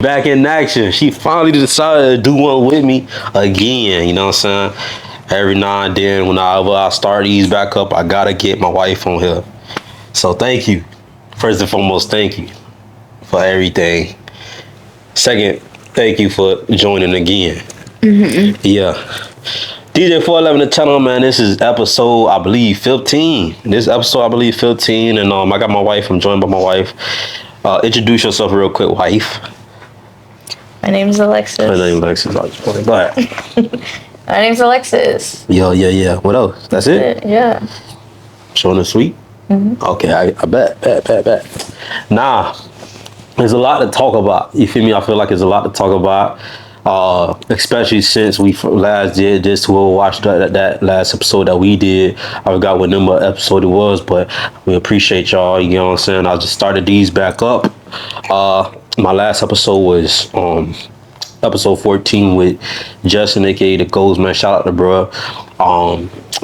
Back in action. She finally decided to do one with me again. You know what I'm saying? Every now and then, whenever I start these back up, I gotta get my wife on here. So thank you. First and foremost, thank you for everything. Second, thank you for joining again. Yeah. DJ 411 the channel, man. This is episode, I believe, 15. This episode, I believe, 15. And I got my wife. I'm joined by my wife. Introduce yourself real quick, wife. My name's Alexis. My name's Alexis. Go ahead. My name's Alexis. Yeah. What else? That's it? Yeah. Short and sweet? Okay, I bet. Nah, there's a lot to talk about. You feel me? I feel like there's a lot to talk about. Especially since we last did this, we'll watch that last episode that we did. I forgot what number episode it was, but we appreciate y'all. You know what I'm saying? I just started these back up. My last episode was episode 14 with Justin, aka the Ghost Man. Shout out to bro.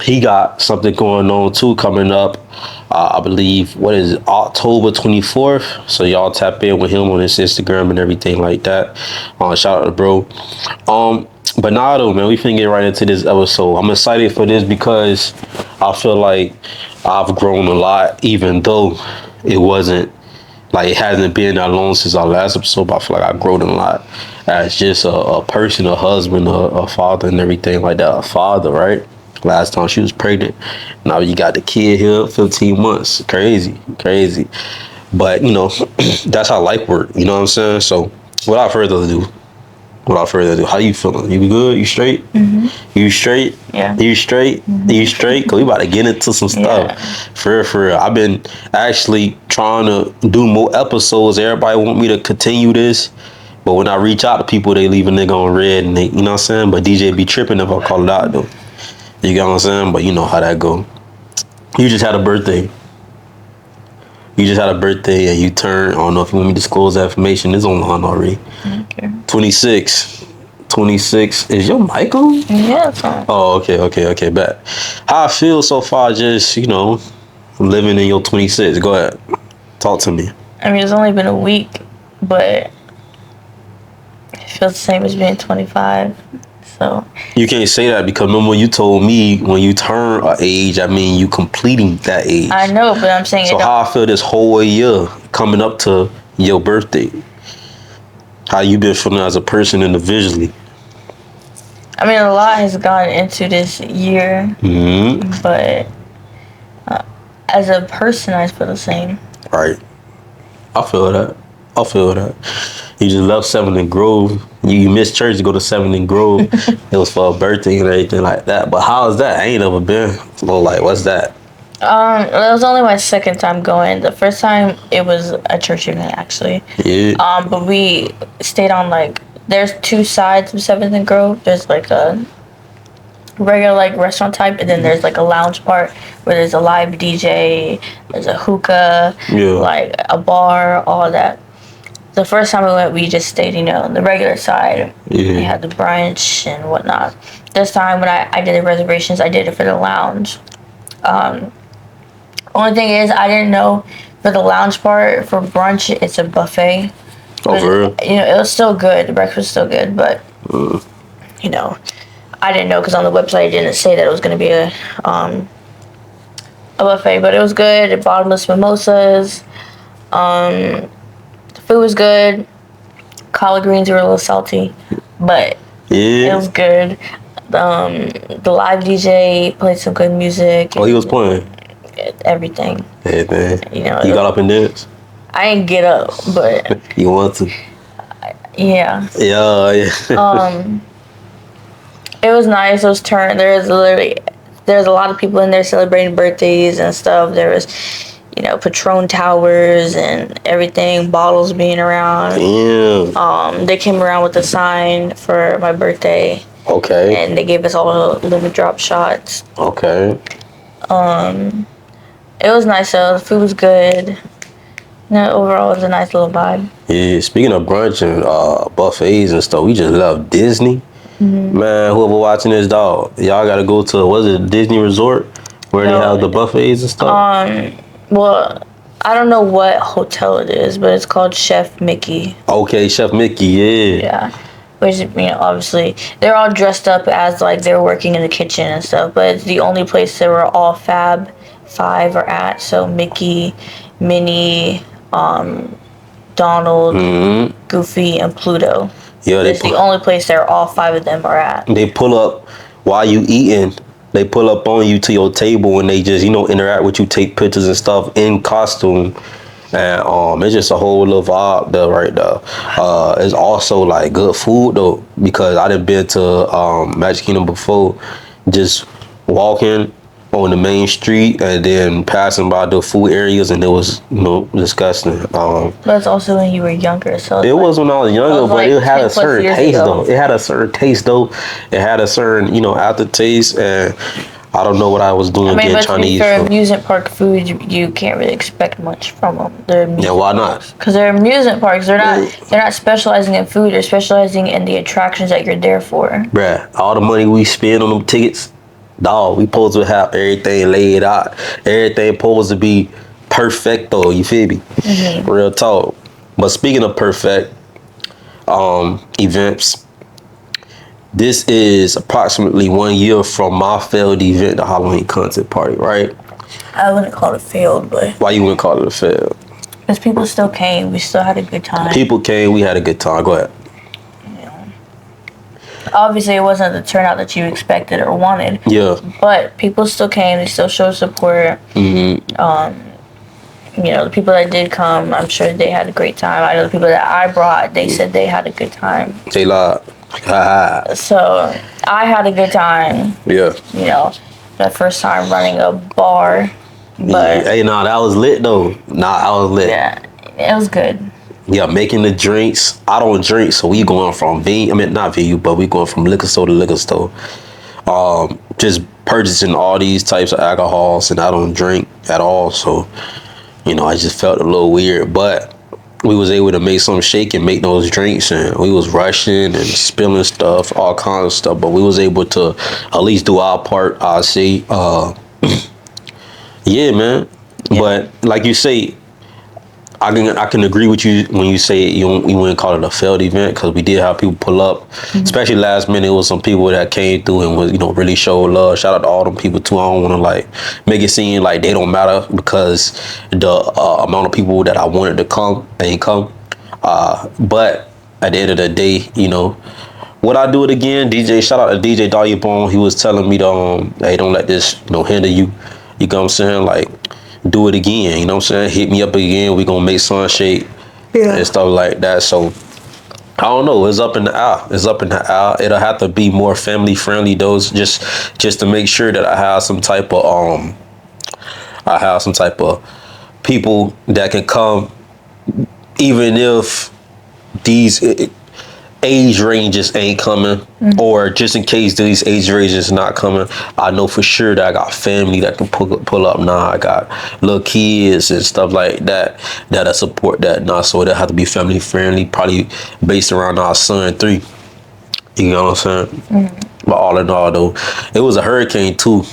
He got something going on too coming up. I believe October 24th. So y'all tap in with him on his Instagram and everything like that. Shout out to bro. But nah though, man, we finna get right into this episode. I'm excited for this because I feel like I've grown a lot, even though it wasn't like it hasn't been that long since our last episode, but I feel like I've grown a lot as just a person, a husband, a father, and everything like that. A father, right? Last time she was pregnant. Now you got the kid here, 15 months. Crazy. But, you know, that's how life works. You know what I'm saying? So, without further ado, how you feeling? You good? You straight? You straight? Yeah. You straight? You straight? Because we about to get into some stuff. Yeah. For real. I've been actually trying to do more episodes. Everybody want me to continue this. But when I reach out to people, they leave a nigga on red. And they, you know what I'm saying? But DJ be tripping if I call it out, though. You get what I'm saying? But you know how that go. You just had a birthday. And you turned, I don't know if you want me to disclose that information. It's online already. Okay. 26. Is your mic on? Yeah, it's on. Oh, okay, bet. How I feel so far just, you know, living in your 26. Go ahead. Talk to me. I mean, it's only been a week, but it feels the same as being 25. So You can't say that because remember you told me when you turn an age, I mean you completing that age. I know, but I'm saying So how I feel this whole year coming up to your birthday. How you been feeling as a person individually? I mean, a lot has gone into this year, but as a person, I feel the same. Right. I feel that. You just left 7 and Grove. You missed church to go to 7 and Grove. It was for a birthday and everything like that. But how is that? I ain't never been. Well, like, what's that? It was only my second time going. The first time it was a church event, actually. Yeah. But we stayed on there's two sides of 7th and Grove. There's like a regular restaurant type, and then there's like a lounge part where there's a live DJ, there's a hookah, like a bar, all that. The first time we went, we just stayed, on the regular side. We had the brunch and whatnot. This time when I did the reservations, I did it for the lounge. Only thing is, I didn't know for the lounge part, for brunch, it's a buffet. Oh, for real? It was still good. The breakfast was still good, but, I didn't know because on the website it didn't say that it was going to be a buffet, but it was good. Bottomless mimosas. The food was good. Collard greens were a little salty, but it was good. The live DJ played some good music. Oh, he was playing? Everything. Everything. You got up and danced? I didn't get up, but you want to? Yeah. Yeah. It was nice. It was turned. There's a lot of people in there celebrating birthdays and stuff. There was, Patron towers and everything, bottles being around. Damn. They came around with a sign for my birthday. Okay. And they gave us all lemon drop shots. Okay. It was nice though. The food was good. Overall, it was a nice little vibe. Yeah, speaking of brunch and buffets and stuff, we just love Disney. Man, whoever watching this, dog, y'all gotta go to, Disney Resort? Where they have the buffets and stuff? Well, I don't know what hotel it is, but it's called Chef Mickey. Okay, Chef Mickey, yeah. Yeah. Which, obviously, they're all dressed up as, like, they're working in the kitchen and stuff, but it's the only place that we're all Fab Five are at. So, Mickey, Minnie, Donald, Goofy, and Pluto. Yeah, it's the only place that all 5 of them are at. They pull up while you eating. They pull up on you to your table and they just, interact with you, take pictures and stuff in costume. And it's just a whole little vibe there right there. It's also like good food though, because I done been to Magic Kingdom before, just walking on the main street and then passing by the food areas, and it was disgusting. That's also when you were younger, so it was when I was younger, but like it had a 10+ certain years taste ago. though. It had a certain taste though. It had a certain aftertaste, and I don't know what I was doing getting but Chinese. for amusement park food, you can't really expect much from them. Yeah, why not? Because they're amusement parks. They're not specializing in food. They're specializing in the attractions that you're there for. Bruh, all the money we spend on them tickets, dog, we supposed to have everything laid out. Everything supposed to be perfecto, you feel me? Real talk. But speaking of perfect events, this is approximately 1 year from my failed event, the Halloween content party, right? I wouldn't call it failed, but Why you wouldn't call it a fail? because people still came, we still had a good time. People came, we had a good time. Go ahead. Obviously, it wasn't the turnout that you expected or wanted. Yeah. But people still came. They still showed support. The people that did come, I'm sure they had a great time. I know the people that I brought, they said they had a good time. They lied. So I had a good time. Yeah. My first time running a bar. But Hey, that was lit though. I was lit. yeah, it was good. Yeah, making the drinks. I don't drink, so we going from not VU, but we going from liquor store to liquor store. Just purchasing all these types of alcohols, and I don't drink at all, so I just felt a little weird. But we was able to make some shake and make those drinks, and we was rushing and spilling stuff, all kinds of stuff. But we was able to at least do our part. I say, yeah, man. Yeah. But like you say, I can agree with you when you say you wouldn't call it a failed event, because we did have people pull up, especially last minute. It was some people that came through and was really showed love. Shout out to all them people too. I don't want to make it seem like they don't matter, because the amount of people that I wanted to come ain't come. But at the end of the day, would I do it again? Shout out to DJ Dahlia Bone. He was telling me to hey, don't let this hinder you. You know what I'm saying? Do it again, you know what I'm saying? Hit me up again. We gonna make sunshade and stuff like that. So I don't know. It's up in the air. It'll have to be more family friendly though, just to make sure that I have some type of people that can come, even if these age ranges ain't coming, or just in case these age ranges not coming, I know for sure that I got family that can pull up now. I got little kids and stuff like that that'll support that now. So it'll have to be family friendly, probably based around our son 3. You know what I'm saying? But all in all though, it was a hurricane too,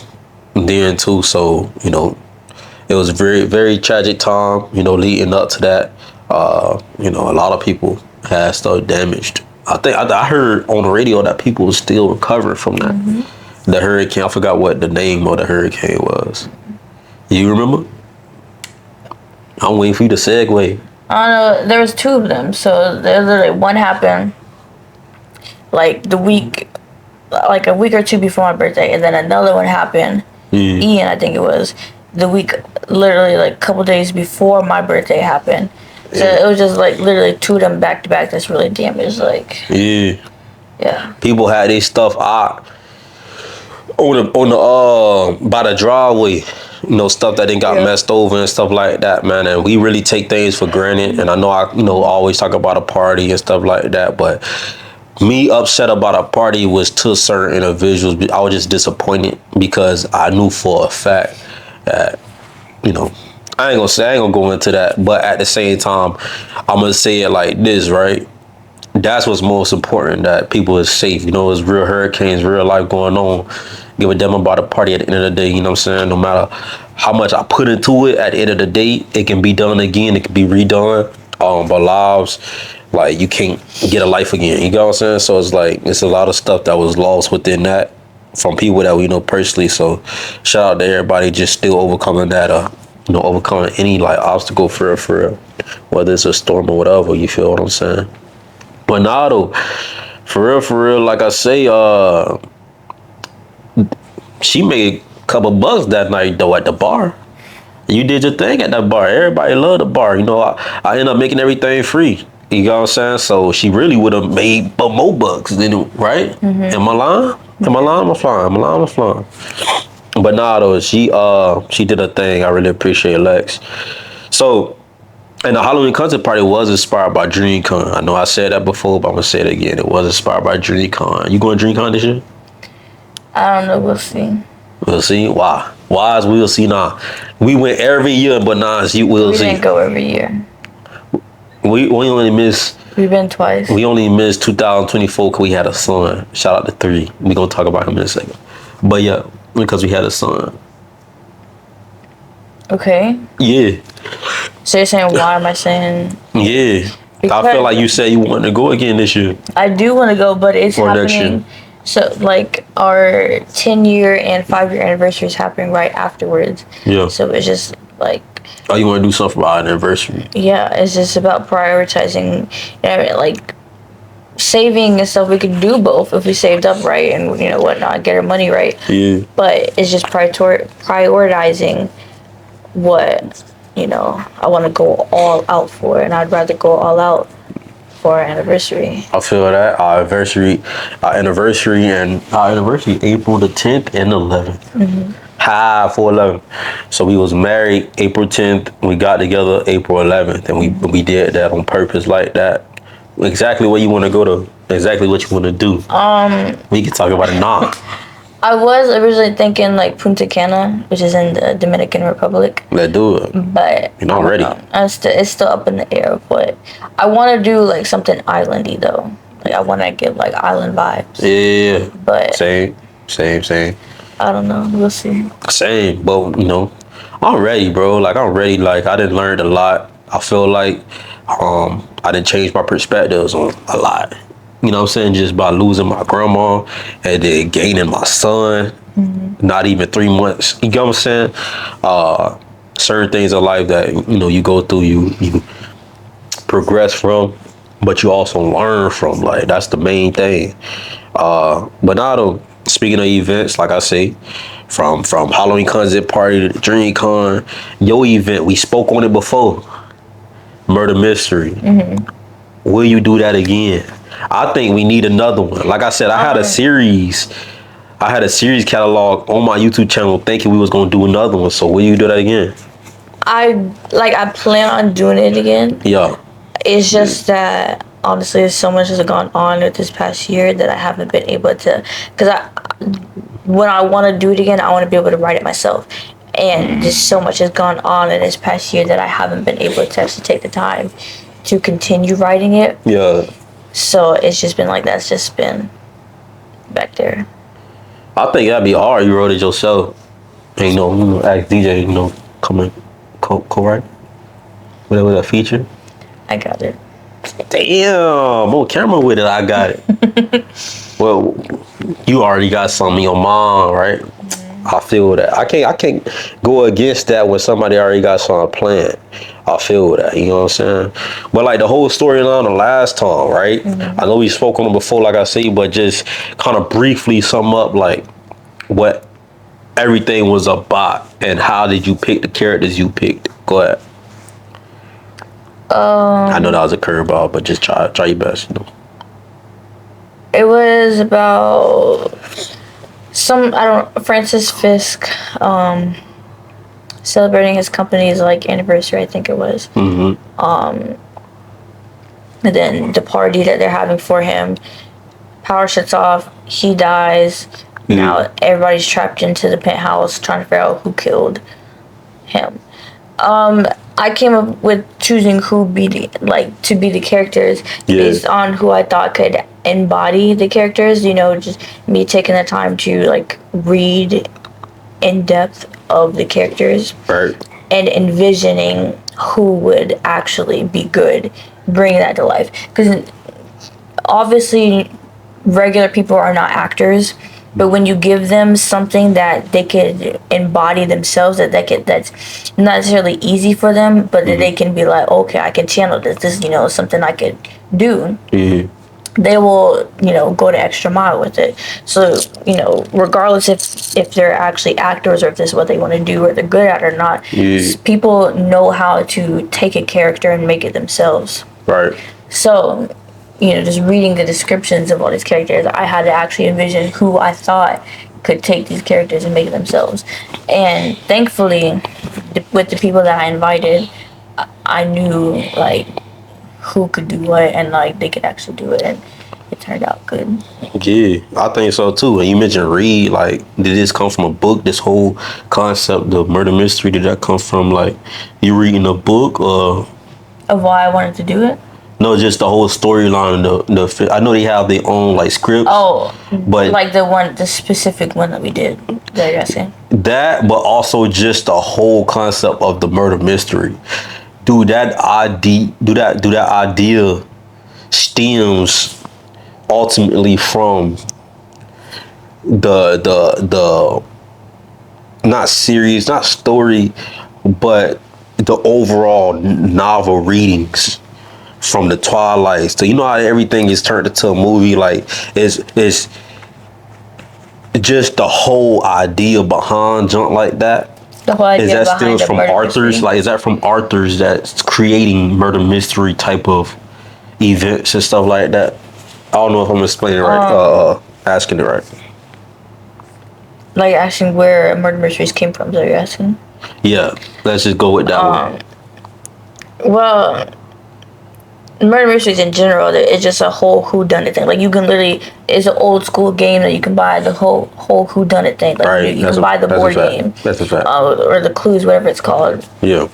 so it was a very, very tragic time, leading up to that. A lot of people had stuff damaged. I heard on the radio that people were still recovering from that. The hurricane, I forgot what the name of the hurricane was. You remember? I'm waiting for you to segue. I don't know. There was 2 of them. So there's literally one happened a week or 2 before my birthday, and then another one happened. Ian, I think it was the week, literally a couple days before my birthday happened. So it was just literally 2 of them back to back that's really damaged. Yeah. People had their stuff out on the by the driveway, stuff that didn't got messed over and stuff like that, man. And we really take things for granted. And I know I always talk about a party and stuff like that, but me upset about a party was to certain individuals. I was just disappointed because I knew for a fact that I ain't gonna go into that, but at the same time, I'm gonna say it like this, right? That's what's most important, that people is safe. It's real hurricanes, real life going on. Give a damn about a party at the end of the day, you know what I'm saying? No matter how much I put into it. At the end of the day, it can be done again. It can be redone. But lives, like, you can't get a life again. You know what I'm saying? So it's like it's a lot of stuff that was lost within that from people that we know personally. So shout out to everybody just still overcoming that. Overcoming any like obstacle for real, whether it's a storm or whatever. You feel what I'm saying? But nah, though, for real, like I say, she made a couple bucks that night though at the bar. You did your thing at that bar. Everybody loved the bar. I ended up making everything free. You know what I'm saying? So she really would have made more bucks than right? Mm-hmm. Am I lying? Am I flying? But nah, though, she did her thing. I really appreciate Lex. So, and the Halloween concert party was inspired by DreamCon. I know I said that before, but I'm gonna say it again. It was inspired by DreamCon. You going to DreamCon this year? I don't know. We'll see. We'll see. Why? Why is we'll see now? We went every year, but now it's you will see. We didn't go every year. We only missed. We've been twice. We only missed 2024 because we had a son. Shout out to 3. We gonna talk about him in a second. But yeah, because we had a son. Okay. Yeah. So you're saying why am I saying? Yeah. Because I feel like you said you wanted to go again this year. I do want to go, but it's or happening. Next year. So, like, our 10-year and 5-year anniversary is happening right afterwards. Yeah. So, it's just, like... Oh, you want to do something for our anniversary? Yeah, it's just about prioritizing, like, saving and stuff. We could do both if we saved up right and, whatnot, get our money right. Yeah. But it's just prioritizing what, I want to go all out for. And I'd rather go all out for our anniversary. I feel that our anniversary April the 10th and 11th. Mm-hmm. 4/11. So we was married April 10th. We got together April 11th, and we did that on purpose like that. Exactly where you want to go to. Exactly what you want to do. We can talk about it now. I was originally thinking like Punta Cana, which is in the Dominican Republic. Let's do it. But I'm ready. It's still up in the air, but I want to do like something islandy though. Like I want to get like island vibes. Yeah. But same. I don't know. We'll see. Same, but I'm ready, bro. Like I'm ready. Like I done learned a lot. I feel like I done changed my perspectives on a lot. You know what I'm saying? Just by losing my grandma and then gaining my son, not even 3 months. You know what I'm saying? Certain things in life that, you go through, you progress from, but you also learn from. Like, that's the main thing. But now, though, speaking of events, like I say, from Halloween concert party to DreamCon, your event, we spoke on it before. Murder Mystery. Mm-hmm. Will you do that again? I think we need another one. Like I said, I had a series catalog on my YouTube channel thinking we was gonna do another one. So will you do that again? I plan on doing it again. Yeah. It's just that honestly, so much has gone on with this past year that I haven't been able to. Because when I want to do it again, I want to be able to write it myself. And just so much has gone on in this past year that I haven't been able to actually take the time to continue writing it. Yeah. So it's just been like that's just been back there. I think that'd be hard. You wrote it yourself. And, ask DJ, come and co-write. Whatever that feature. I got it. Damn, on camera with it, I got it. Well, you already got something in your mind, right? Mm-hmm. I feel that. I can't go against that when somebody already got something planned. I feel that, you know what I'm saying? But like the whole storyline the last time, right? Mm-hmm. I know we spoke on it before, like I say, but just kind of briefly sum up like what everything was about and how did you pick the characters you picked? Go ahead. I know that was a curveball, but just try your best, It was about Francis Fisk, celebrating his company's anniversary, I think it was. Mm-hmm. And then the party that they're having for him, power shuts off, he dies. Mm-hmm. Now everybody's trapped into the penthouse trying to figure out who killed him. I came up with choosing who to be the characters based on who I thought could embody the characters. Just me taking the time to read in depth of the characters Right. and envisioning who would actually be good, bringing that to life. Because obviously, regular people are not actors, but when you give them something that they could embody themselves, that's not necessarily easy for them, but that they can be like, okay, I can channel this. This is, something I could do. Mm-hmm. They will, go the extra mile with it. So, regardless if they're actually actors or if this is what they want to do or they're good at it or not, people know how to take a character and make it themselves. Right. So, just reading the descriptions of all these characters, I had to actually envision who I thought could take these characters and make it themselves. And thankfully, with the people that I invited, I knew, like, who could do what and, like, they could actually do it. And it turned out good. Yeah, I think so too. And you mentioned Reed, like, did this come from a book? This whole concept of murder mystery, did that come from, like, you reading a book or? Of why I wanted to do it? No, just the whole storyline. I know they have their own, like, scripts. Oh, but like the specific one that we did, that you're saying? That, but also just the whole concept of the murder mystery. Dude, that idea stems ultimately from the not series, not story, but the overall novel readings from the Twilight. So you know how everything is turned into a movie, like it's just the whole idea behind junk like that. The whole idea is that behind stems from murder Arthur's? mystery? Like, is that from Arthur's that's creating murder mystery type of events and stuff like that? I don't know if I'm explaining it right. Asking it right. Like asking where murder mysteries came from, is that you're asking? Yeah, let's just go with that one. Well, murder mysteries in general, it's just a whole whodunit thing. Like, you can literally, it's an old school game that you can buy, the whole whodunit thing. Like, Right. you can buy the board game. That's a fact. Or the clues, whatever it's called. Yeah.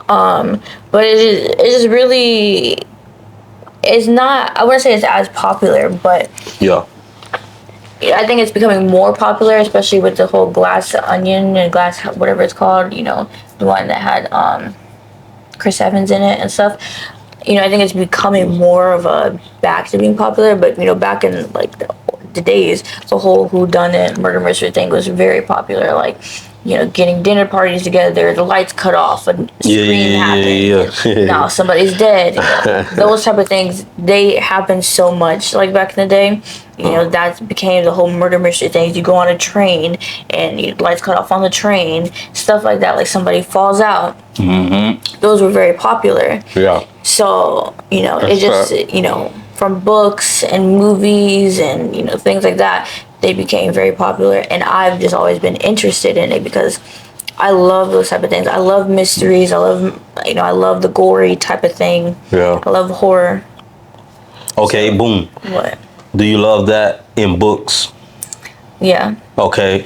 But it's just really, it's not, I wouldn't say it's as popular, but Yeah. I think it's becoming more popular, especially with the whole Glass Onion and Glass, whatever it's called, the one that had Chris Evans in it and stuff. I think it's becoming more of a back to being popular, but back in like the days, the whole whodunit murder mystery thing was very popular. Like, getting dinner parties together, the lights cut off, and scream happens. Yeah. Now somebody's dead. Those type of things, they happen so much. Like back in the day, that became the whole murder mystery thing. You go on a train and lights cut off on the train, stuff like that. Like somebody falls out. Mm-hmm. Those were very popular. Yeah. So it just from books and movies and things like that, they became very popular, and I've just always been interested in it because I love those type of things. I love mysteries. I love the gory type of thing. Yeah. I love horror. Okay, boom. What? Do you love that in books? Yeah. Okay.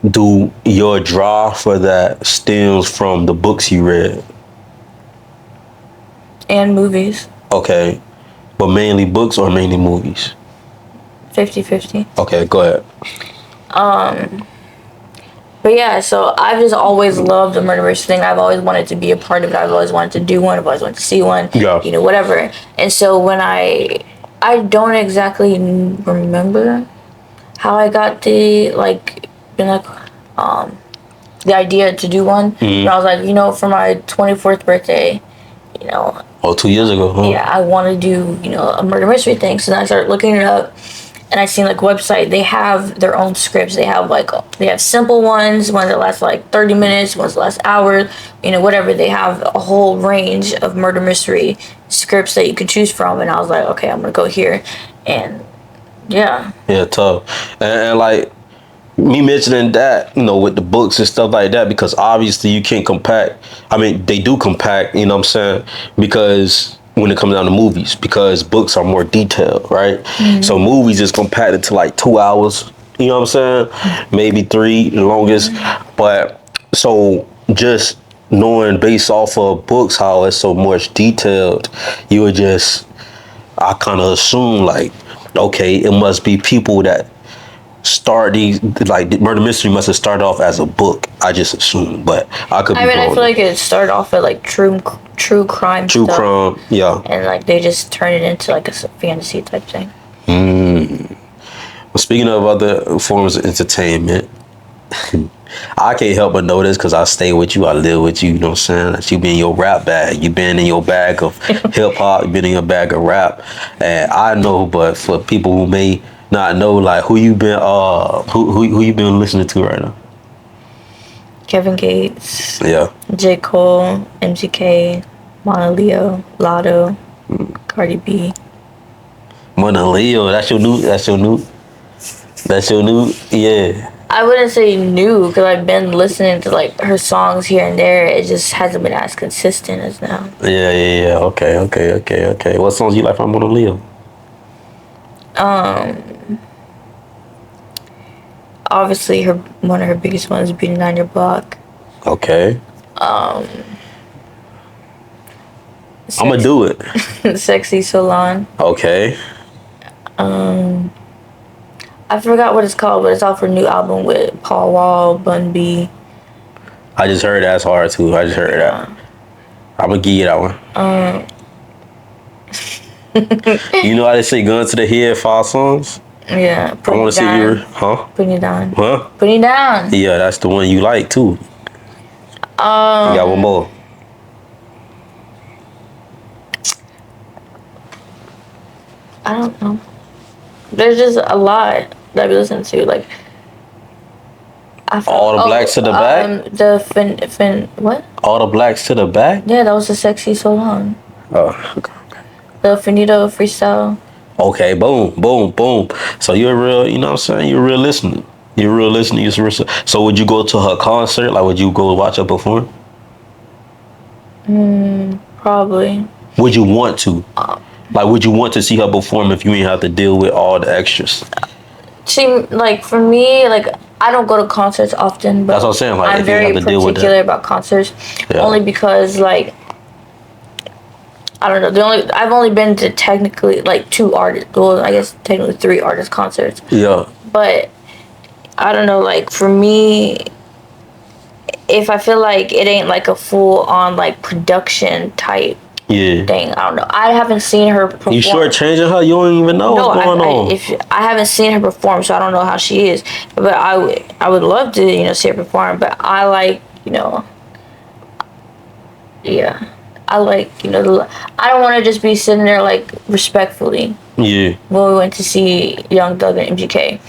Do your draw for that stems from the books you read? And movies. Okay. But mainly books or mainly movies? 50-50. Okay, go ahead. But yeah, so I've just always loved the murder mystery thing. I've always wanted to be a part of it. I've always wanted to do one. I've always wanted to see one. Yeah. Whatever. And so when I don't exactly remember how I got the idea to do one. Mm-hmm. And I was like, for my 24th birthday, Oh, 2 years ago, huh? yeah, I want to do, a murder mystery thing. So then I started looking it up, and I seen like website. They have their own scripts. They have they have simple ones that last like 30 minutes, ones that last hours, whatever. They have a whole range of murder mystery scripts that you can choose from. And I was like, okay, I'm gonna go here, and yeah. Yeah, tough. And like me mentioning that, with the books and stuff like that, because obviously you can't compact. I mean, they do compact, what I'm saying? Because when it comes down to movies, because books are more detailed, right? Mm-hmm. So movies is compacted to like 2 hours, you know what I'm saying? Maybe 3, the longest. Mm-hmm. But so just knowing based off of books how it's so much detailed, I kind of assume like, okay, it must be people that start these, like Murder Mystery must have started off as a book. I just assume, but I could be I mean, I wrong. feel like it started off at like true crime True stuff, crime, yeah. and like they just turned it into like a fantasy type thing. Well, speaking of other forms of entertainment, I can't help but notice because I stay with you, I live with you, you know what I'm saying? That you been in your rap bag, you been in your bag of hip hop, you been in your bag of rap. And I know, but for people who may not know, like who you been who you been listening to right now? Kevin Gates, Yeah. J. Cole, MGK, Mona Leo, Lotto, Cardi B. Mona Leo, that's your new, yeah. I wouldn't say new because I've been listening to like her songs here and there. It just hasn't been as consistent as now. Yeah. Okay. What songs you like from Mona Leo? Obviously, one of her biggest ones, "Beating Down Your Block." Okay. I'm gonna do it. "Sexy So Long." Okay. I forgot what it's called, but it's off her new album with Paul Wall, Bun B. I just heard that's hard too. I just heard that. I'm gonna give you that one. You know how they say "gun to the head" 5 songs? Yeah, I want to see you. Putting you down. Huh? Putting you down. Yeah, that's the one you like too. You got one more. I don't know. There's just a lot that we listen to. Like, All the Blacks to the Back? The fin what? All the Blacks to the Back? Yeah, that was the "Sexy So Long." Oh, okay. The Finito freestyle. Okay, boom. So you're a real, you know what I'm saying? You're a real listener. You're a real listener. You're a real, so would you go to her concert? Like, would you go watch her perform? Probably. Would you want to? Like, would you want to see her perform if you ain't have to deal with all the extras? Like, for me, like, I don't go to concerts often, but That's what I'm saying, like, I'm if you very have to deal with particular that. about concerts. Yeah. Only because, like, I don't know. I've only been to technically like 2 artists. Well, I guess technically 3 artist concerts. Yeah. But I don't know. Like, for me, if I feel like it ain't like a full on like production type Yeah. thing, I don't know. I haven't seen her perform. You shortchanging her? You don't even know what's going on. I haven't seen her perform, so I don't know how she is. But I would love to see her perform. But I like yeah. I like, I don't want to just be sitting there, like, respectfully. Yeah. When we went to see Young Thug and MGK,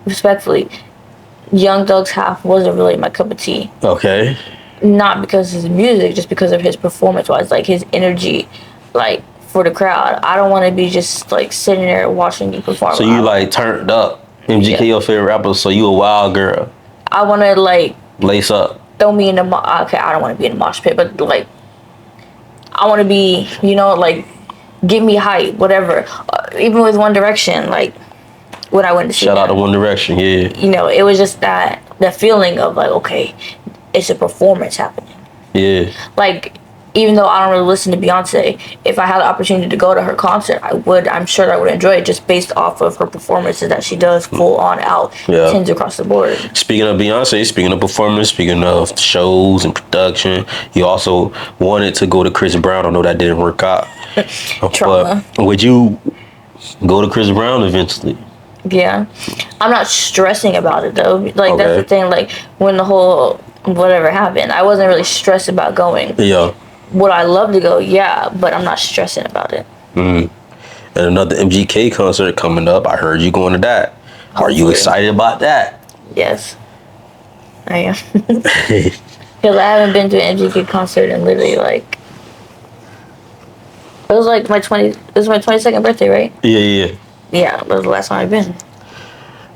respectfully, Young Thug's half wasn't really my cup of tea. Okay. Not because of his music, just because of his performance-wise, like, his energy, like, for the crowd. I don't want to be just, like, sitting there watching you perform. So you, like, turned up. MGK your favorite rapper, so you a wild girl. I want to, like... Lace up. Throw me in the okay, I don't want to be in the mosh pit, but like I want to be, like get me hype, whatever. Even with One Direction, like when I went to see Shout out to One Direction, yeah. It was just that feeling of like, okay, it's a performance happening. Yeah. Like, even though I don't really listen to Beyonce, if I had the opportunity to go to her concert, I would. I'm sure that I would enjoy it just based off of her performances that she does full on out, tens across the board. Speaking of Beyonce, speaking of performance, speaking of shows and production, you also wanted to go to Chris Brown. I know that didn't work out. Trauma. But would you go to Chris Brown eventually? Yeah. I'm not stressing about it though. Like, that's the thing. Like, when the whole whatever happened, I wasn't really stressed about going. Yeah. Would I love to go? Yeah, but I'm not stressing about it. And another MGK concert coming up. I heard you going to that. Hopefully. Are you excited about that? Yes, I am. Because I haven't been to an MGK concert in literally like it was like my 22nd birthday, right? Yeah. Yeah, that was the last time I've been.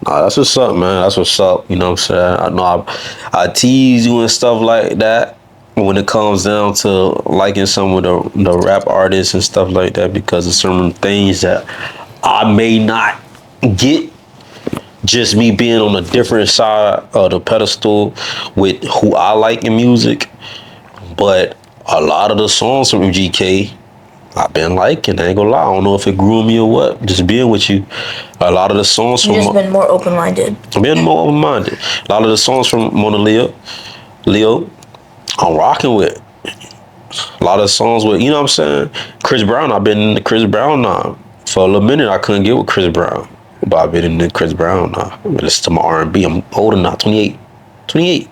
Nah, that's what's up, man. That's what's up. You know what I'm saying? I know I tease you and stuff like that when it comes down to liking some of the rap artists and stuff like that, because of certain things that I may not get, just me being on a different side of the pedestal with who I like in music. But a lot of the songs from MGK I've been liking. I ain't gonna lie. I don't know if it grew me or what. Just being with you. A lot of the songs You've from just been more open-minded. being more open-minded. A lot of the songs from Mona Leo, I'm rocking with. A lot of songs with, you know what I'm saying? Chris Brown, I've been in the Chris Brown now. For a little minute, I couldn't get with Chris Brown. But I've been in the Chris Brown now. I listen to my R&B. I'm older now, 28. 28.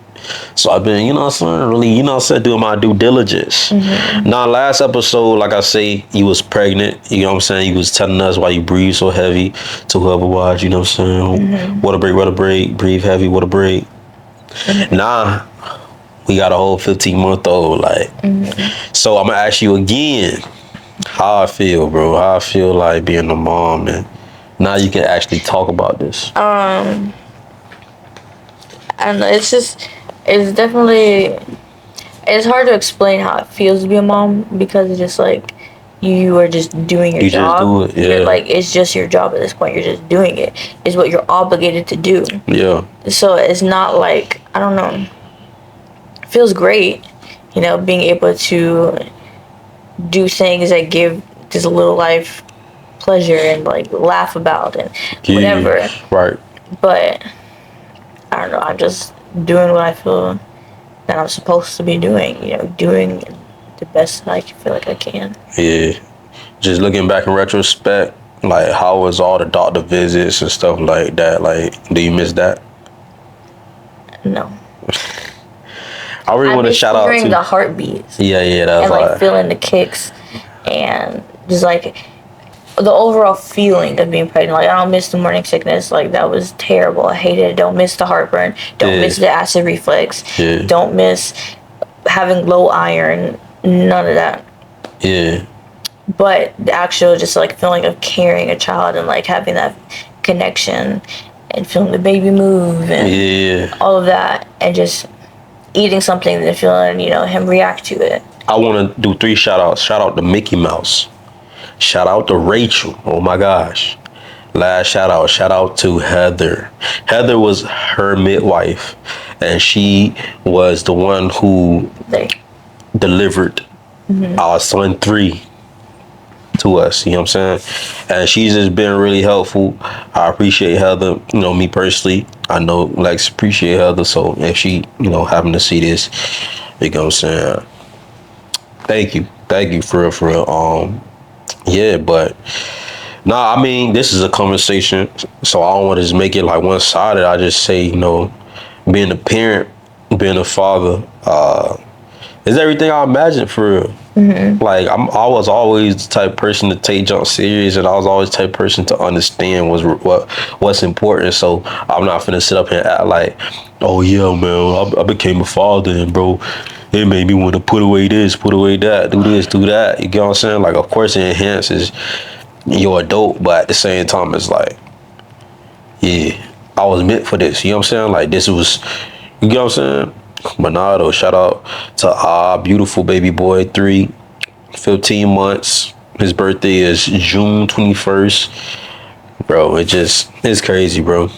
So I've been, you know what I'm saying, really, you know what I'm saying, doing my due diligence. Now, last episode, like I say, you was pregnant. You know what I'm saying? You was telling us why you breathe so heavy to whoever watched, you know what I'm saying? What a break, breathe heavy, what a break. Nah, we got a whole 15-month-old, like. So I'm gonna ask you again, how I feel, bro. How I feel like being a mom, and now you can actually talk about this. And it's definitely, it's hard to explain how it feels to be a mom because it's just like you are just doing your job. Just do it, yeah. Like it's just your job at this point. You're just doing it. It's what you're obligated to do. Yeah. So it's not like, I don't know. It feels great, you know, being able to do things that give this little life pleasure and like laugh about and whatever. Right. But I don't know. I'm just doing what I feel that I'm supposed to be doing. You know, doing the best that I feel like I can. Yeah. Just looking back in retrospect, like how was all the doctor visits and stuff like that? Like, do you miss that? No. I really want to shout out hearing to the heartbeats. Yeah, that's and like feeling the kicks and just like the overall feeling of being pregnant. Like I don't miss the morning sickness. Like that was terrible. I hated it. Don't miss the heartburn. Don't miss the acid reflux. Yeah. Don't miss having low iron. None of that. Yeah. But the actual just like feeling of carrying a child and like having that connection and feeling the baby move and all of that and just eating something and feeling, you know, him react to it. I want to do 3 shout outs. Shout out to Mickey Mouse. Shout out to Rachel. Oh my gosh. Last shout out to Heather. Heather was her midwife and she was the one who delivered our son 3 to us, you know what I'm saying? And she's just been really helpful. I appreciate Heather, you know, me personally. I know Lex appreciate Heather, so if she, you know, having to see this, you know what I'm saying? Thank you for real. Yeah, but nah, I mean, this is a conversation, so I don't want to just make it like one-sided. I just say, you know, being a parent, being a father, is everything I imagined for real. Like I was always the type of person to take junk serious, and I was always the type of person to understand what's important. So I'm not finna sit up here and act like, oh yeah, man, I became a father, and bro, it made me want to put away this, put away that, do this, do that. You get what I'm saying? Like, of course, it enhances your adult, but at the same time, it's like, yeah, I was meant for this. You know what I'm saying? Like, this was, you get what I'm saying? Bernardo, shout out to our beautiful baby boy, 15 months. His birthday is June 21st. Bro, it's crazy, bro.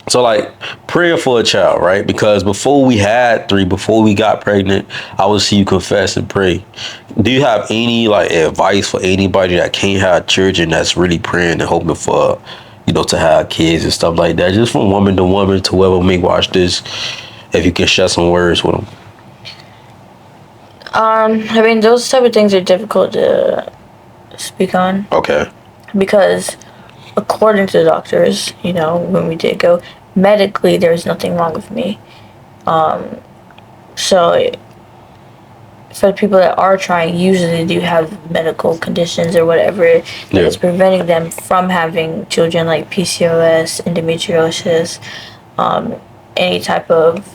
So like praying for a child, right? Because before we had 3, before we got pregnant, I would see you confess and pray. Do you have any like advice for anybody that can't have children that's really praying and hoping for, you know, to have kids and stuff like that? Just from woman to woman to whoever may watch this, if you can share some words with them. I mean, those type of things are difficult to speak on. Okay. Because according to the doctors, you know, when we did go, medically, there's nothing wrong with me. So for the people that are trying, usually do have medical conditions or whatever that is preventing them from having children, like PCOS, endometriosis, any type of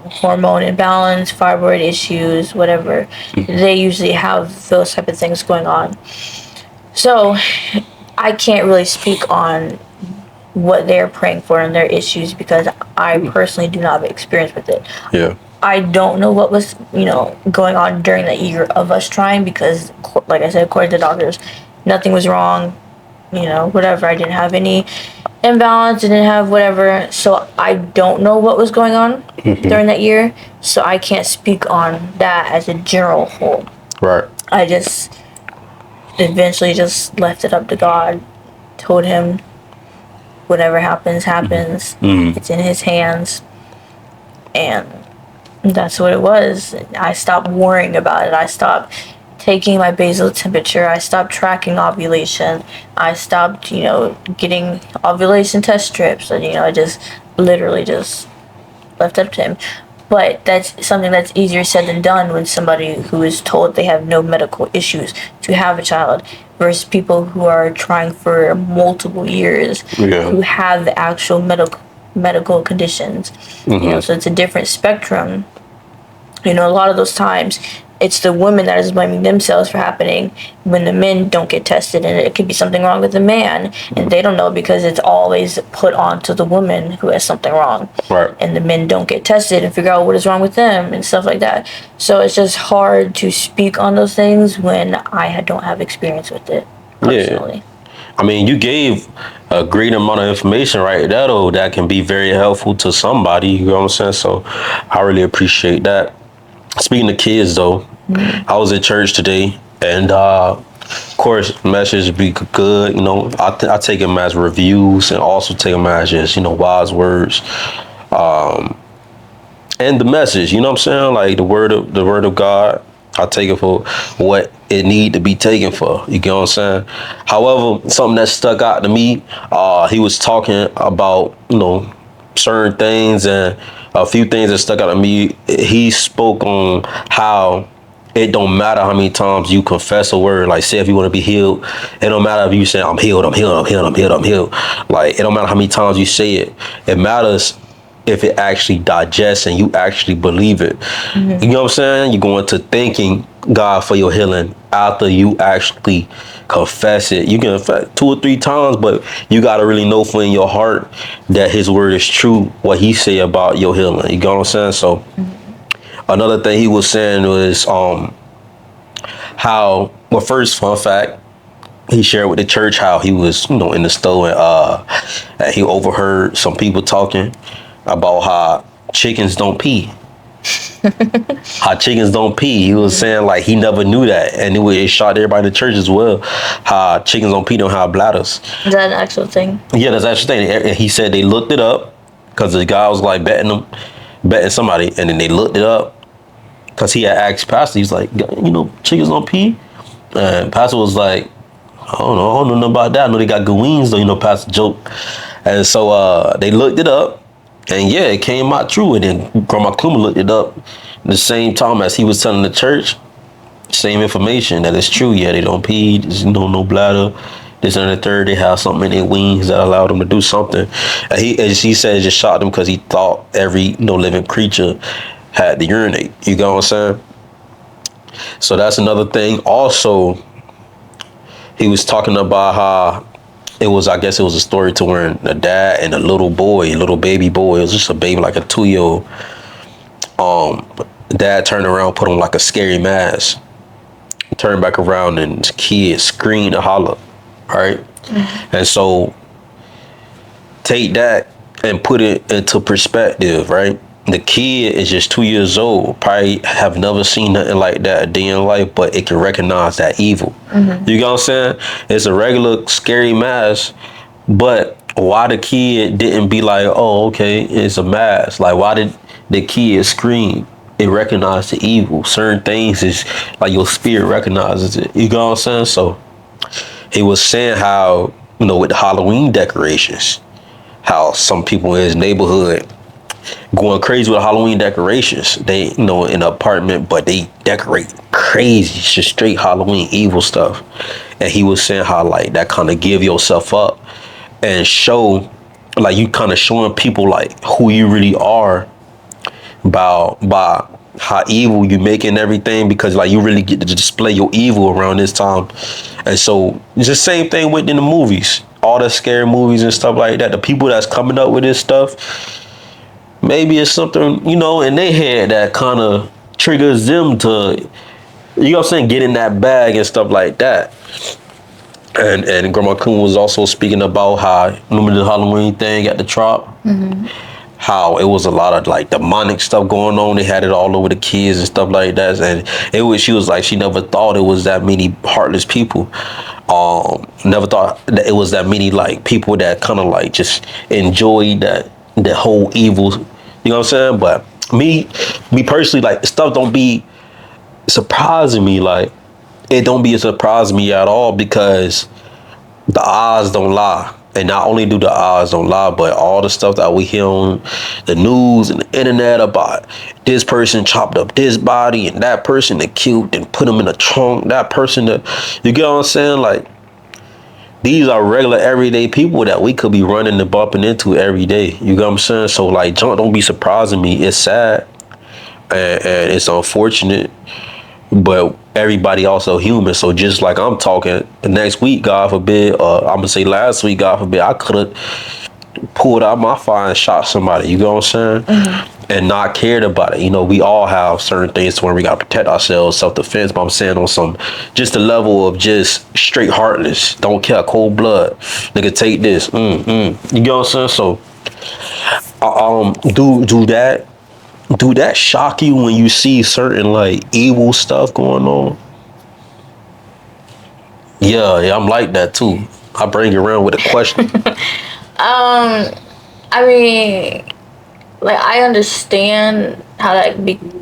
hormone imbalance, fibroid issues, whatever. They usually have those type of things going on. So I can't really speak on what they're praying for and their issues because I personally do not have experience with it. Yeah. I don't know what was, you know, going on during that year of us trying because, like I said, according to doctors, nothing was wrong, you know, whatever. I didn't have any imbalance, didn't have whatever. So I don't know what was going on during that year. So I can't speak on that as a general whole. Right. I just eventually just left it up to God, told him whatever happens, happens. It's in his hands. And that's what it was. I stopped worrying about it. I stopped taking my basal temperature. I stopped tracking ovulation. I stopped, getting ovulation test strips. And, I just literally just left it up to him. But that's something that's easier said than done when somebody who is told they have no medical issues to have a child versus people who are trying for multiple years who have the actual medical conditions. So it's a different spectrum. A lot of those times it's the women that is blaming themselves for happening when the men don't get tested, and it could be something wrong with the man and they don't know because it's always put onto the woman who has something wrong. Right. And the men don't get tested and figure out what is wrong with them and stuff like that. So it's just hard to speak on those things when I don't have experience with it personally. Yeah. I mean, you gave a great amount of information right there, though, that can be very helpful to somebody. You know what I'm saying? So I really appreciate that. Speaking of kids, though, I was at church today, and of course, message be good. I take them as reviews and also take them as just wise words, and the message. You know what I'm saying? Like the word of God. I take it for what it need to be taken for. You get what I'm saying? However, something that stuck out to me, he was talking about certain things, and a few things that stuck out to me. He spoke on how it don't matter how many times you confess a word. Like, say if you want to be healed, it don't matter if you say I'm healed, I'm healed, I'm healed, I'm healed, I'm healed. Like, it don't matter how many times you say it. It matters if it actually digests and you actually believe it. You know what I'm saying? You go into thanking God for your healing after you actually confess it. You can confess 2 or 3 times, but you got to really know for in your heart that his word is true, what he say about your healing. You know what I'm saying? So another thing he was saying was how, well, first fun fact, he shared with the church how he was, in the store and he overheard some people talking about how chickens don't pee. How chickens don't pee. He was saying like he never knew that, and it shocked everybody in the church as well. How chickens don't pee, don't have bladders. Is that an actual thing? Yeah, that's an actual thing. And he said they looked it up because the guy was like betting somebody, and then they looked it up because he had asked Pastor. He's like, chickens don't pee, and Pastor was like, I don't know nothing about that. I know they got good wings though. Pastor joked, and so they looked it up. And yeah, it came out true. And then Grandma Kuma looked it up the same time as he was telling the church. Same information that it's true. Yeah, they don't pee. There's no bladder. This and the third. They have something in their wings that allowed them to do something. And he said it just shocked him because he thought every living creature had to urinate. You know what I'm saying? So that's another thing. Also, he was talking about how I guess it was a story to where a dad and a little baby boy, it was just a baby, like a 2-year-old. Dad turned around, put on like a scary mask, turned back around, and the kid screamed and hollered, right? And so take that and put it into perspective, right? The kid is just 2 years old, probably have never seen nothing like that a day in life, but it can recognize that evil. You know what I'm saying? It's a regular scary mask, but why the kid didn't be like, oh, okay, it's a mask? Like, why did the kid scream? It recognized the evil. Certain things is like your spirit recognizes it. You know what I'm saying? So he was saying how, with the Halloween decorations, how some people in his neighborhood going crazy with Halloween decorations. They, in an apartment, but they decorate crazy, just straight Halloween evil stuff. And he was saying how like that kind of give yourself up and show, like you kind of showing people like who you really are by how evil you making everything, because like you really get to display your evil around this time. And so it's the same thing within the movies, all the scary movies and stuff like that. The people that's coming up with this stuff, maybe it's something, in their head that kind of triggers them to, you know what I'm saying, get in that bag and stuff like that. And Grandma Kuma was also speaking about how, remember the Halloween thing at the Trop? how it was a lot of like demonic stuff going on. They had it all over the kids and stuff like that. And she was like, she never thought it was that many heartless people. Never thought that it was that many like people that kind of like just enjoyed that whole evil. You know what I'm saying? But me personally, like stuff don't be surprising me. Like it don't be a surprise to me at all because the odds don't lie. And not only do the odds don't lie, but all the stuff that we hear on the news and the internet about this person chopped up this body and that person that killed and put them in a trunk, that person that, you get what I'm saying? Like, these are regular everyday people that we could be running and bumping into every day. You get what I'm saying? So like, don't be surprising me. It's sad and it's unfortunate, but everybody also human. So just like I'm talking next week, God forbid, I'm gonna say last week, God forbid, I could have pulled out my fire and shot somebody. You know what I'm saying? Mm-hmm. And not cared about it. You know, we all have certain things where we gotta protect ourselves, self-defense. But I'm saying on some, just the level of just straight heartless, don't care, cold blood. Nigga, take this. You know what I'm saying? So, do that shock you when you see certain like evil stuff going on? Yeah, I'm like that too. I bring you around with a question. I mean, like I understand how that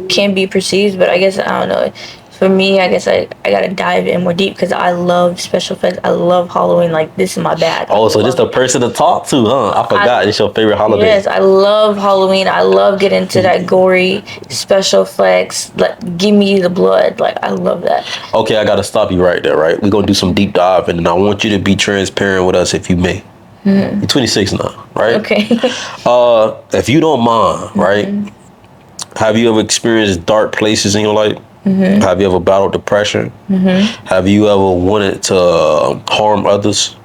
can be perceived, but I guess I don't know. For me, I guess I gotta dive in more deep because I love special effects. I love Halloween. Like this is my bag. Oh, so this the person to talk to, huh? I forgot. It's your favorite holiday. Yes, I love Halloween. I love getting into that gory special effects. Like, give me the blood. Like, I love that. Okay, I gotta stop you right there. Right, we're gonna do some deep dive, and I want you to be transparent with us, if you may. Mm-hmm. You're 26 now, right? Okay. If you don't mind, right? Have you ever experienced dark places in your life? Mm-hmm. Have you ever battled depression? Mm-hmm. Have you ever wanted to harm others?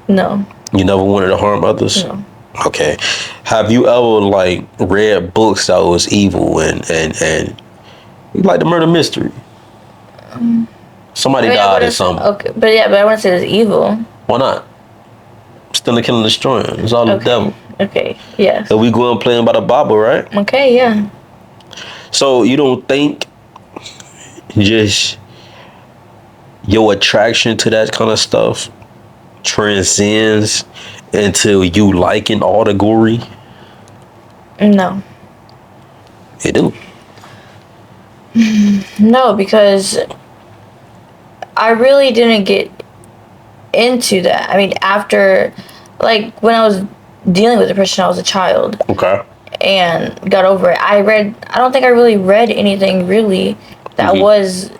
No. You never wanted to harm others? No. Okay. Have you ever like read books that was evil and like the murder mystery? Somebody died or something. Okay, but I wouldn't say it's evil. Why not? Still a killing, destroying. It's all the devil. Okay. Yeah. So we go and playing by the Bible, right? Okay. Yeah. So you don't think just your attraction to that kind of stuff transcends into you liking all the gory? No. It do. No, because I really didn't get into that. I mean, after, like, when I was dealing with depression, I was a child. Okay. And got over it. I don't think I really read anything really that was,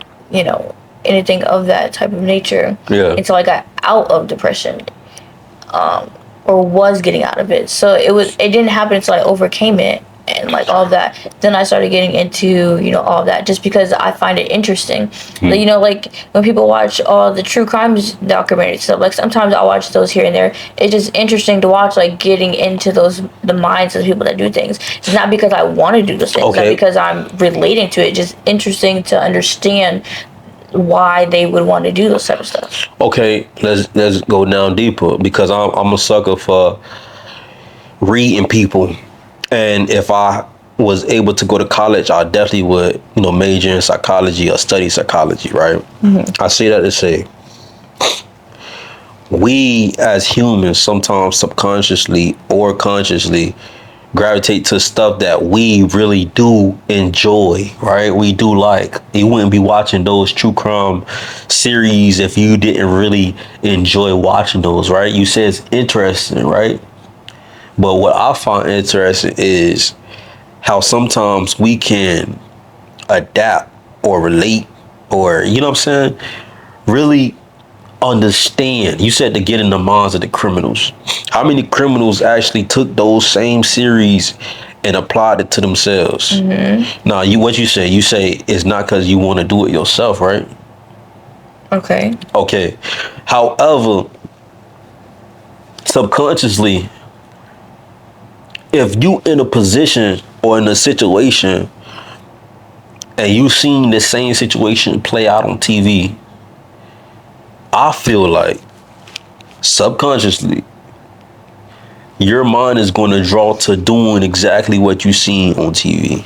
anything of that type of nature. Yeah. Until I got out of depression. Or was getting out of it. So it didn't happen until I overcame it and like all of that. Then I started getting into, all of that just because I find it interesting. Like when people watch all the true crimes documentaries stuff, like sometimes I'll watch those here and there. It's just interesting to watch, like getting into the minds of the people that do things. It's not because I want to do those things, not because I'm relating to it. It's just interesting to understand why they would want to do those type of stuff. Okay, let's go down deeper because I'm a sucker for reading people, and if I was able to go to college, I definitely would, major in psychology or study psychology, right? Mm-hmm. I say that to say, we as humans sometimes subconsciously or consciously gravitate to stuff that we really do enjoy, right? We do like. You wouldn't be watching those true crime series if you didn't really enjoy watching those, right? You say it's interesting, right? But what I find interesting is how sometimes we can adapt or relate or, you know what I'm saying? Really understand. You said to get in the minds of the criminals. How many criminals actually took those same series and applied it to themselves? Mm-hmm. Now, what you say it's not because you want to do it yourself, right? Okay. However, subconsciously, if you in a position or in a situation and you seen the same situation play out on TV, I feel like subconsciously your mind is going to draw to doing exactly what you see on TV.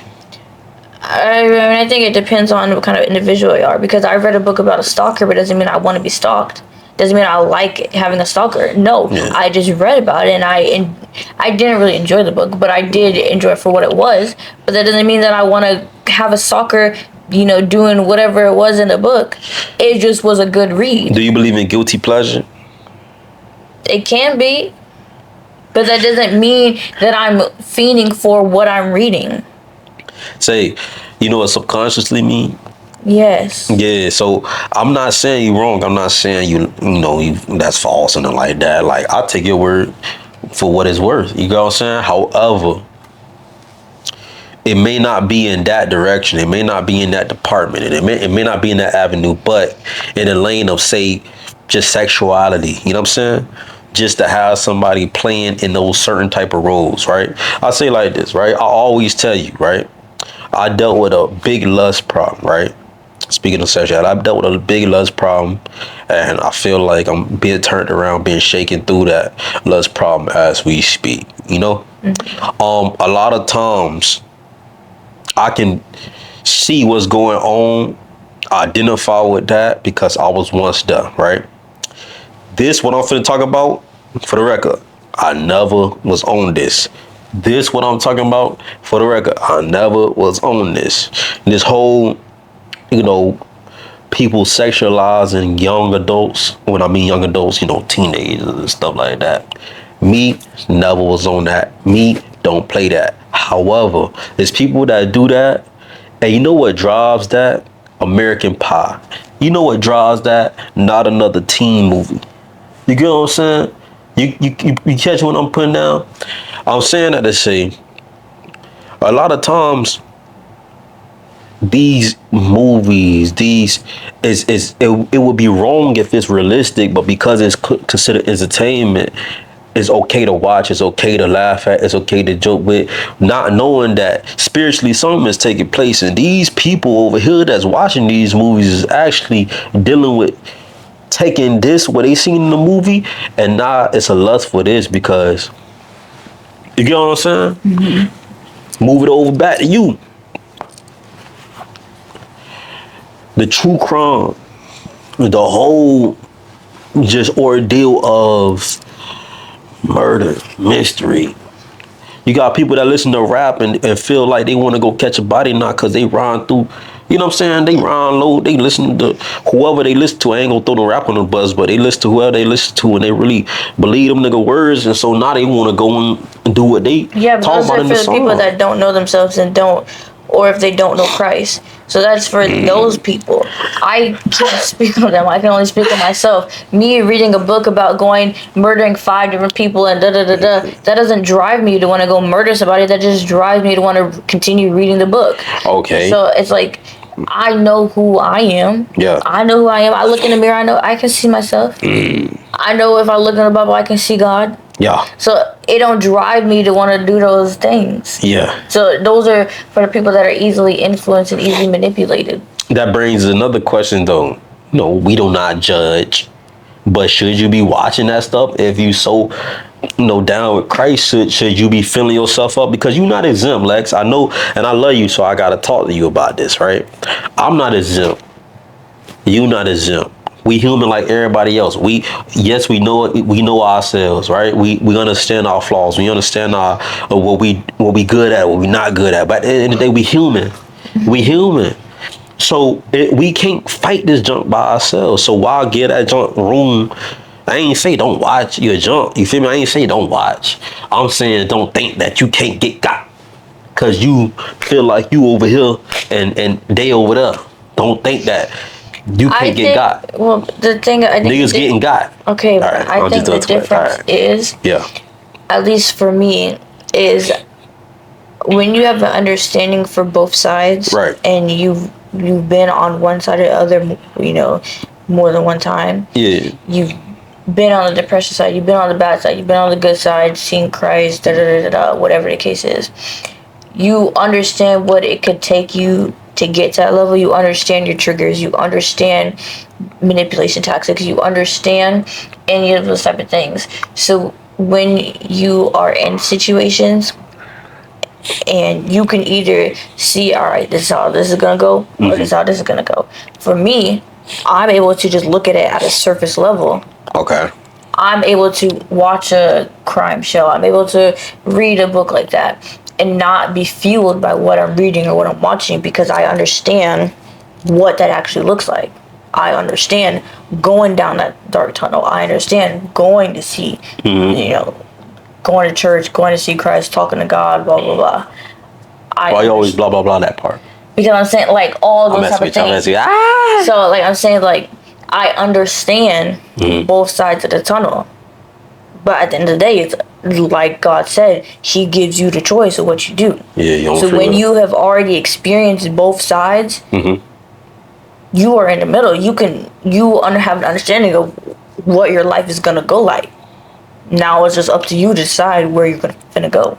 I think it depends on what kind of individual you are. Because I read a book about a stalker, but it doesn't mean I want to be stalked. Doesn't mean I like having a stalker. No, Yeah. I just read about it, and I didn't really enjoy the book, but I did enjoy it for what it was. But that doesn't mean that I want to have a stalker, doing whatever it was in the book. It just was a good read. Do you believe in guilty pleasure? It can be, but that doesn't mean that I'm fiending for what I'm reading. Say, you know what subconsciously mean? Yes. Yeah, so I'm not saying you wrong. I'm not saying you that's false and like that. Like, I'll take your word for what it's worth. You know what I'm saying? However, it may not be in that direction. It may not be in that department. And it may not be in that avenue, but in the lane of, say, just sexuality. You know what I'm saying? Just to have somebody playing in those certain type of roles, right? I say like this, right? I always tell you, right? I dealt with a big lust problem, right? Speaking of sexuality, I dealt with a big lust problem, and I feel like I'm being turned around, being shaken through that lust problem as we speak. A lot of times I can see what's going on, identify with that because I was once there, right? This what I'm finna talk about, for the record, I never was on this. This what I'm talking about, for the record, I never was on this. This whole, people sexualizing young adults. When I mean young adults, teenagers and stuff like that. Me, never was on that. Me, don't play that. However, there's people that do that. And you know what drives that? American Pie. You know what drives that? Not another teen movie. You get what I'm saying? You catch what I'm putting down? I'm saying that to say, a lot of times, these movies, it would be wrong if it's realistic, but because it's considered entertainment, it's okay to watch, it's okay to laugh at, it's okay to joke with, not knowing that spiritually something is taking place. And these people over here that's watching these movies is actually dealing with taking this, what they seen in the movie, and now it's a lust for this because, you get what I'm saying? Mm-hmm. Move it over back to you. The true crime, the whole just ordeal of murder, mystery. You got people that listen to rap and feel like they want to go catch a body knot because they run through, you know what I'm saying? They run low, they listen to whoever they listen to. I ain't gonna throw the rap on the buzz, but they listen to whoever they listen to and they really believe them nigga words, and so now they want to go and do what they talk about in the song. Yeah, but those are for the people that don't know themselves and or if they don't know Christ. So that's for those people. I can't speak on them. I can only speak on myself. Me reading a book about murdering 5 different people and that doesn't drive me to want to go murder somebody. That just drives me to want to continue reading the book. Okay. So it's like, I know who I am. Yeah. I know who I am. I look in the mirror. I know I can see myself. I know if I look in the Bible, I can see God. Yeah. So it don't drive me to want to do those things. Yeah. So those are for the people that are easily influenced and easily manipulated. That brings another question though. No, we do not judge. But should you be watching that stuff if you so down with Christ? Should you be filling yourself up? Because you're not exempt, Lex. I know, and I love you, so I gotta talk to you about this, right? I'm not exempt. You not exempt. We human like everybody else. We know it. We know ourselves, right? We understand our flaws. We understand our what we good at, what we not good at. But at the end of the day, we human. We human. So we can't fight this junk by ourselves. So why give that junk room? I ain't say don't watch your junk. You feel me? I ain't say don't watch. I'm saying don't think that you can't get got. Cause you feel like you over here and they over there. Don't think that you can't get got. Well, the thing I think niggas getting got. Okay, right, I think the difference is, at least for me, is when you have an understanding for both sides, right, and you've been on one side or the other, more than one time. Yeah. You've been on the depression side, you've been on the bad side, you've been on the good side, seen Christ, whatever the case is. You understand what it could take you to get to that level. You understand your triggers. You understand manipulation tactics. You understand any of those type of things. So when you are in situations and you can either see, all right, this is how this is gonna go, or this is how this is gonna go. For me, I'm able to just look at it at a surface level. Okay. I'm able to watch a crime show. I'm able to read a book like that and not be fueled by what I'm reading or what I'm watching, because I understand what that actually looks like. I understand going down that dark tunnel. I understand going to see, going to church, going to see Christ, talking to God, blah, blah, blah. Why you always blah, blah, blah that part? Because I'm saying, like, all those type of things. So, like, I'm saying, like, I understand both sides of the tunnel. But at the end of the day, it's like God said, He gives you the choice of what you do. Yeah, you don't so when you have already experienced both sides, you are in the middle. You have an understanding of what your life is gonna go like. Now it's just up to you to decide where you're gonna go.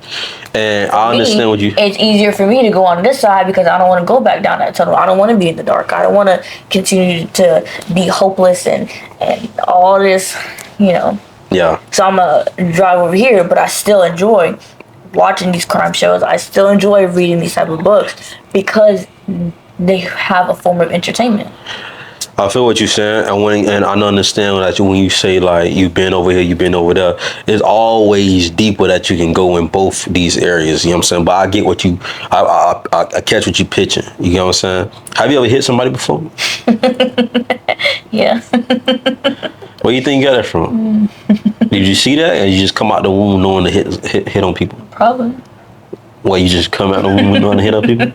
And I understand what you. It's easier for me to go on this side because I don't want to go back down that tunnel. I don't want to be in the dark. I don't want to continue to be hopeless and all this, Yeah. So I'm gonna drive over here, but I still enjoy watching these crime shows. I still enjoy reading these type of books because they have a form of entertainment. I feel what you're saying, and I understand that when you say like you've been over here, you've been over there, it's always deeper that you can go in both these areas. You know what I'm saying? But I get what you, I catch what you pitching. You know what I'm saying? Have you ever hit somebody before? Yeah. Where you think you got that from? Did you see that, and you just come out the womb knowing to hit on people? Probably. Well, you just come out the womb knowing to hit on people?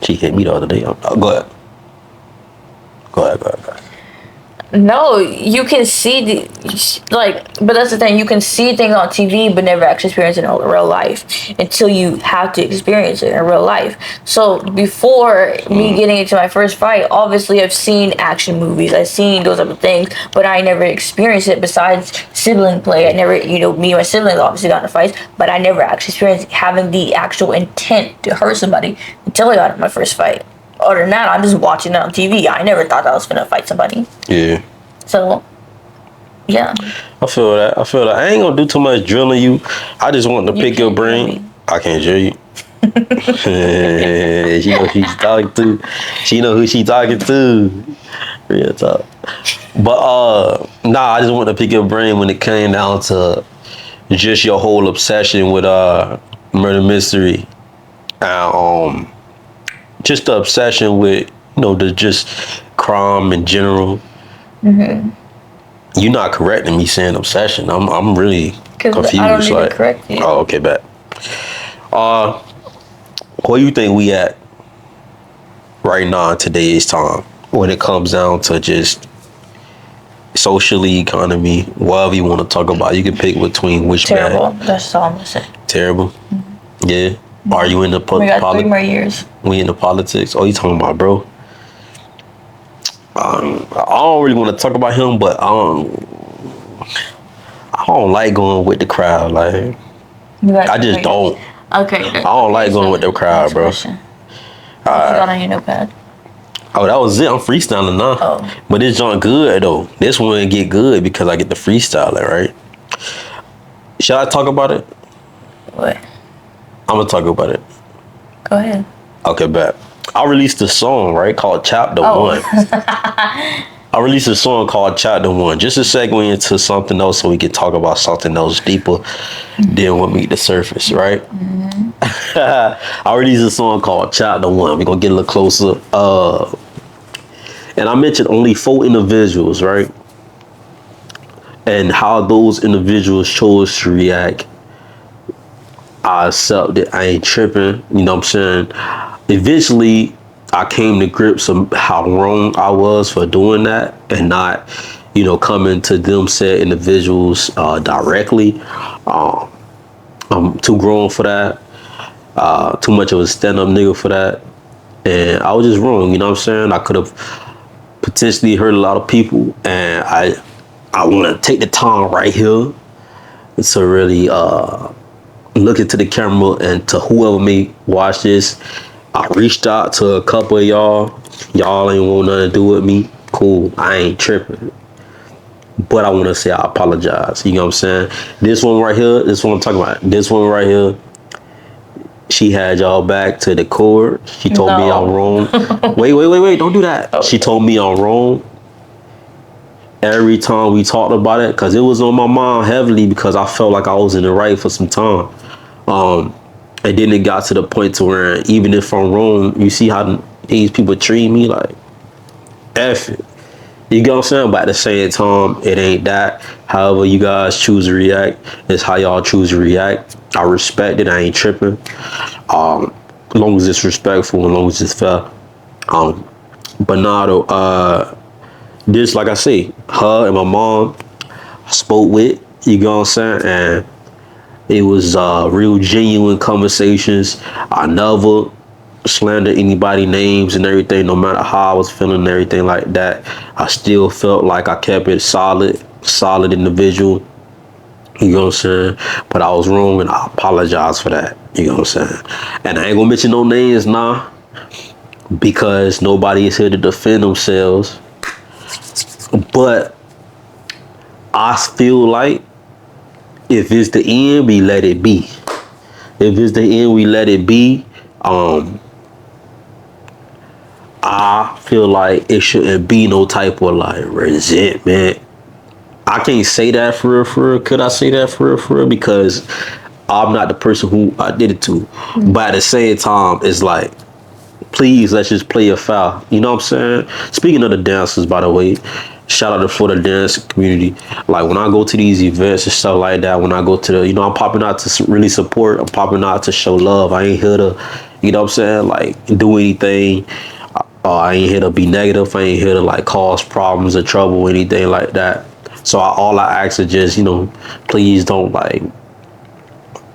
She hit me the other day. Go ahead. Go ahead. No, you can see but that's the thing. You can see things on TV, but never actually experience it in real life until you have to experience it in real life. So before me getting into my first fight, obviously I've seen action movies. I've seen those other things, but I never experienced it besides sibling play. I never, me and my siblings obviously got in fights, but I never actually experienced having the actual intent to hurt somebody until I got in my first fight. Other than that, I'm just watching it on TV. I never thought I was gonna fight somebody. Yeah. So, yeah. I feel that. I ain't gonna do too much drilling you. I just want to pick your brain. I can't drill you. She know who she's talking to. She know who she talking to. Real talk. But I just want to pick your brain when it came down to just your whole obsession with murder mystery. Just the obsession with the just crime in general. You're not correcting me saying obsession. I'm really confused. I don't need to correct you. Oh, okay, bet. Where you think we at right now in today's time when it comes down to just socially, economy, whatever you want to talk about? You can pick between which terrible. That's all I'm gonna say. Terrible. Yeah. Are you in the we got 3 more years. We in the politics? Oh, you talking about, bro? I don't really want to talk about him, but I don't like going with the crowd. Like, I just don't. Okay. I don't like going with the crowd, bro. What you got on your notepad? Oh, that was it. I'm freestyling now. Oh. But this joint good though. This one get good because I get the freestyling, right? Should I talk about it? What? I'm gonna talk about it. Go ahead. Okay, bet. I released a song, right, called Chapter 1. I released a song called Chapter 1, just to segue into something else so we can talk about something else deeper than what meet the surface, right? I released a song called Chapter 1. We're going to get a little closer. And I mentioned only 4 individuals, right? And how those individuals chose to react. I accept it. I ain't tripping. You know what I'm saying? Eventually, I came to grips of how wrong I was for doing that and not, coming to them said individuals directly. I'm too grown for that. Too much of a stand-up nigga for that. And I was just wrong. You know what I'm saying? I could have potentially hurt a lot of people. And I want to take the time right here to really look into the camera and to whoever may watch this. I reached out to a couple of y'all. Y'all ain't want nothing to do with me. Cool. I ain't tripping. but I want to say I apologize. You know what I'm saying? This one right here, this one I'm talking about. This one right here, she had y'all back to the core. She told me I'm wrong. Wait, don't do that. Okay. She told me I'm wrong. Every time we talked about it, because it was on my mind heavily because I felt like I was in the right for some time. And then it got to the point to where even if I'm wrong, you see how these people treat me like F it. You get what I'm saying? But at the same time, it ain't that. However you guys choose to react, it's how y'all choose to react. I respect it. I ain't tripping. As long as it's respectful, as long as it's fair. But nah, though, this, like I say, her and my mom I spoke with, you know what I'm saying? And it was real genuine conversations. I never slander anybody names and everything, no matter how I was feeling and everything like that. I still felt like I kept it solid individual. You know what I'm saying? But I was wrong and I apologize for that. You know what I'm saying? And I ain't gonna mention no names now because nobody is here to defend themselves. But I feel like if it's the end, we let it be. If it's the end, we let it be. I feel like it shouldn't be no type of like resentment. I can't say that for real. Could I say that for real? Because I'm not the person who I did it to. But at the same time, it's like, please, let's just play a foul. You know what I'm saying? Speaking of the dancers, by the way, shout out to Florida dance community. Like when I go to these events and stuff like that, when I go to the, I'm popping out to really support. I'm popping out to show love. I ain't here to, you know what I'm saying? Like do anything. I ain't here to be negative. I ain't here to like cause problems or trouble or anything like that. So all I ask is just, please don't like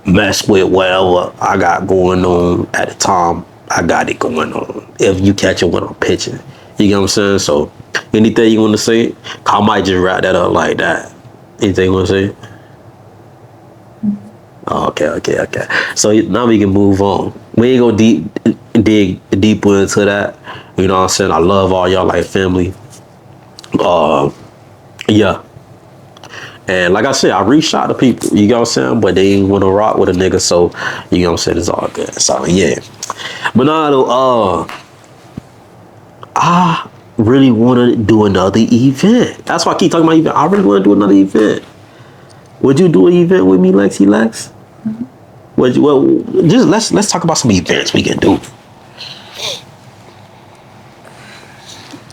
mess with whatever I got going on at the time. I got it going on. If you catch it when I'm pitching, you get what I'm saying? So anything you want to say, I might just wrap that up like that. Anything you want to say? Okay. So now we can move on. We ain't gonna dig deeper into that. You know what I'm saying? I love all y'all like family. Yeah. And like I said, I reached out to people, you know what I'm saying? But they ain't want to rock with a nigga, so you know what I'm saying? It's all good. So yeah. But now, I really want to do another event. That's why I keep talking about event. I really want to do another event. Would you do an event with me, Lexi Lex? Just let's talk about some events we can do.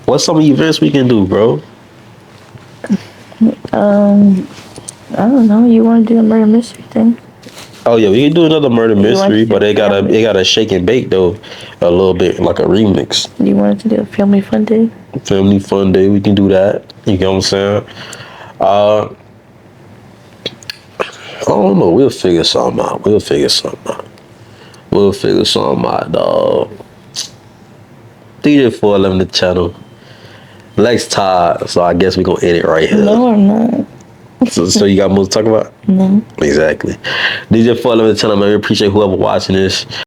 What's some events we can do, bro? I don't know. You want to do a murder mystery thing? Oh yeah, we can do another murder mystery, but it gotta shake and bake though, a little bit like a remix. You wanted to do a family fun day? Family fun day, we can do that. You know what I'm saying? I don't know. We'll figure something out. Dog. DJ 411 the channel. Lex Todd. So I guess we're gonna end it right here. No, I'm not. So you got more to talk about? No. Exactly. DJ 411 the channel, man. We appreciate whoever watching this.